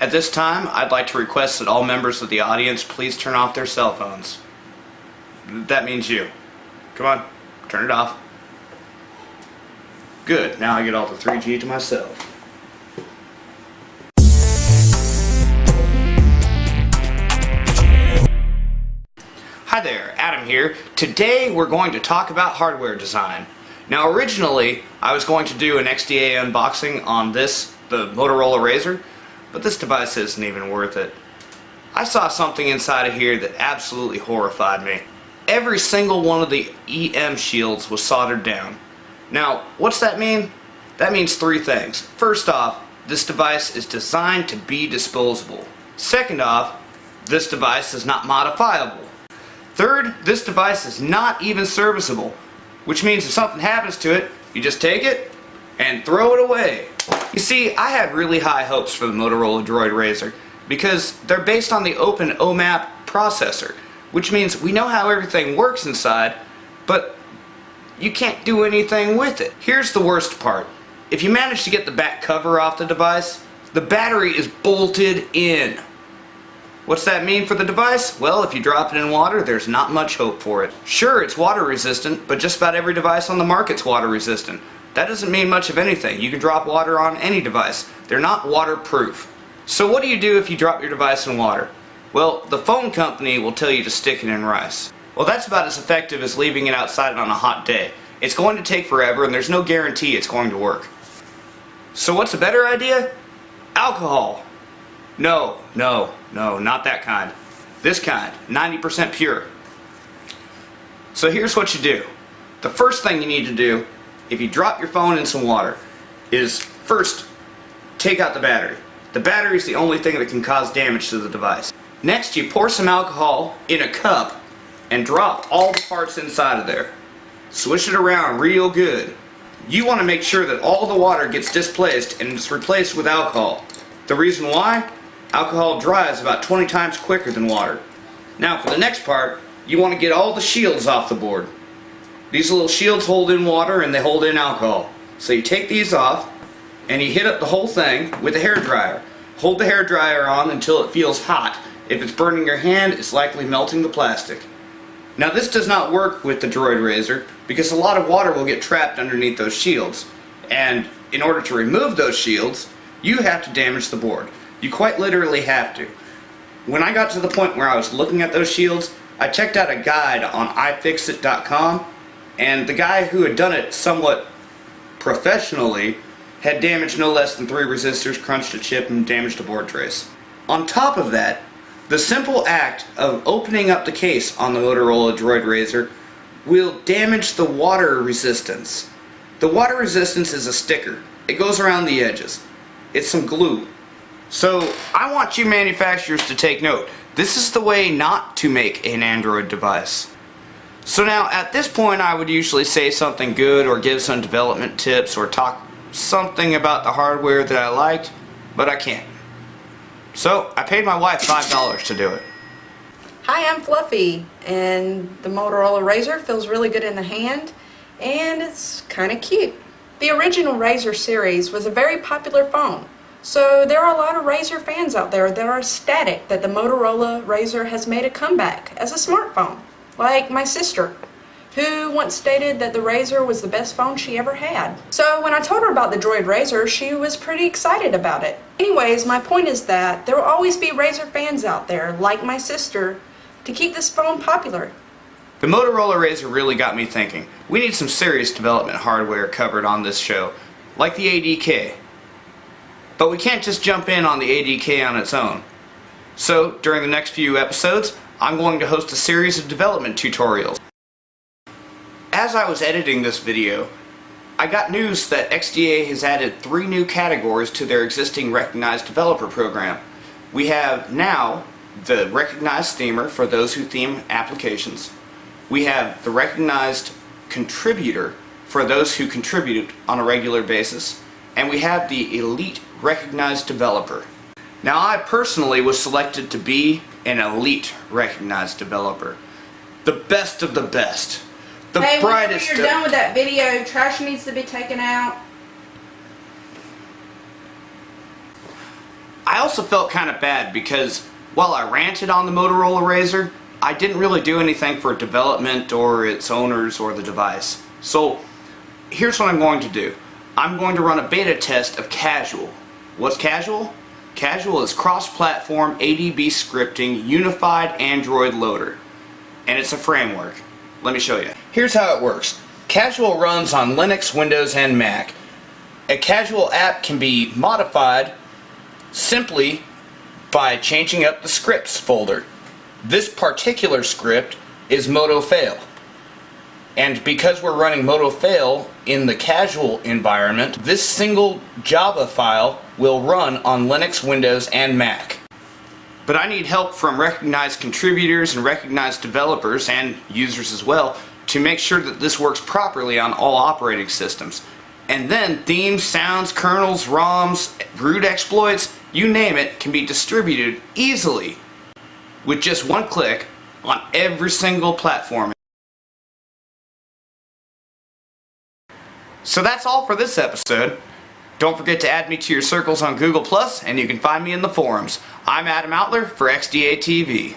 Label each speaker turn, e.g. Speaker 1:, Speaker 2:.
Speaker 1: At this time, I'd like to request that all members of the audience please turn off their cell phones. That means you. Come on, turn it off. Good, now I get all the 3G to myself. Hi there, Adam here. Today we're going to talk about hardware design. Now originally I was going to do an XDA unboxing on the Motorola Razr, but this device isn't even worth it. I saw something inside of here that absolutely horrified me. Every single one of the EM shields was soldered down. Now, what's that mean? That means three things. First off, this device is designed to be disposable. Second off, this device is not modifiable. Third, this device is not even serviceable, which means if something happens to it, you just take it and throw it away. You see, I had really high hopes for the Motorola Droid Razr because they're based on the open OMAP processor, which means we know how everything works inside, but you can't do anything with it. Here's the worst part. If you manage to get the back cover off the device, the battery is bolted in. What's that mean for the device? Well, if you drop it in water, there's not much hope for it. Sure, it's water resistant, but just about every device on the market's water resistant. That doesn't mean much of anything. You can drop water on any device. They're not waterproof. So what do you do if you drop your device in water? Well, the phone company will tell you to stick it in rice. Well, that's about as effective as leaving it outside on a hot day. It's going to take forever and there's no guarantee it's going to work. So what's a better idea? Alcohol. No, not that kind. This kind, 90% pure. So here's what you do. The first thing you need to do, if you drop your phone in some water, is first take out the battery. The battery is the only thing that can cause damage to the device. Next, you pour some alcohol in a cup and drop all the parts inside of there. Swish it around real good. You want to make sure that all the water gets displaced and is replaced with alcohol. The reason why? Alcohol dries about 20 times quicker than water. Now for the next part, you want to get all the shields off the board. These little shields hold in water and they hold in alcohol. So you take these off and you hit up the whole thing with a hairdryer. Hold the hairdryer on until it feels hot. If it's burning your hand, it's likely melting the plastic. Now this does not work with the Droid Razr because a lot of water will get trapped underneath those shields. And in order to remove those shields, you have to damage the board. You quite literally have to. When I got to the point where I was looking at those shields, I checked out a guide on ifixit.com, and the guy who had done it somewhat professionally had damaged no less than 3 resistors, crunched a chip, and damaged a board trace. On top of that, the simple act of opening up the case on the Motorola Droid Razr will damage the water resistance. The water resistance is a sticker. It goes around the edges. It's some glue. So I want you manufacturers to take note. This is the way not to make an Android device. So now at this point I would usually say something good or give some development tips or talk something about the hardware that I liked, but I can't. So I paid my wife $5 to do it.
Speaker 2: Hi, I'm Fluffy, and the Motorola Razr feels really good in the hand, and it's kind of cute. The original Razr series was a very popular phone, so there are a lot of Razr fans out there that are ecstatic that the Motorola Razr has made a comeback as a smartphone, like my sister, who once stated that the Razr was the best phone she ever had. So when I told her about the Droid Razr, she was pretty excited about it. Anyways, my point is that there will always be Razr fans out there, like my sister, to keep this phone popular.
Speaker 1: The Motorola Razr really got me thinking. We need some serious development hardware covered on this show, like the ADK. But we can't just jump in on the ADK on its own. So, during the next few episodes, I'm going to host a series of development tutorials. As I was editing this video, I got news that XDA has added 3 new categories to their existing Recognized Developer program. We have now the Recognized Themer for those who theme applications. We have the Recognized Contributor for those who contribute on a regular basis. And we have the Elite Recognized Developer. Now I personally was selected to be an Elite Recognized Developer. The best of the best. The brightest.
Speaker 2: Hey, whenever you're done with that video, trash needs to be taken out.
Speaker 1: I also also felt kind of bad because while I ranted on the Motorola Razr, I didn't really do anything for development or its owners or the device. So here's what I'm going to do. I'm going to run a beta test of Casual. What's Casual? Casual is cross-platform ADB scripting unified Android loader. And it's a framework. Let me show you. Here's how it works. Casual runs on Linux, Windows, and Mac. A Casual app can be modified simply by changing up the scripts folder. This particular script is MotoFail. And because we're running MotoFail in the Casual environment, this single Java file will run on Linux, Windows, and Mac. But I need help from recognized contributors and recognized developers and users as well to make sure that this works properly on all operating systems. And then themes, sounds, kernels, ROMs, root exploits, you name it, can be distributed easily with just one click on every single platform. So that's all for this episode. Don't forget to add me to your circles on Google+, and you can find me in the forums. I'm Adam Outler for XDA TV.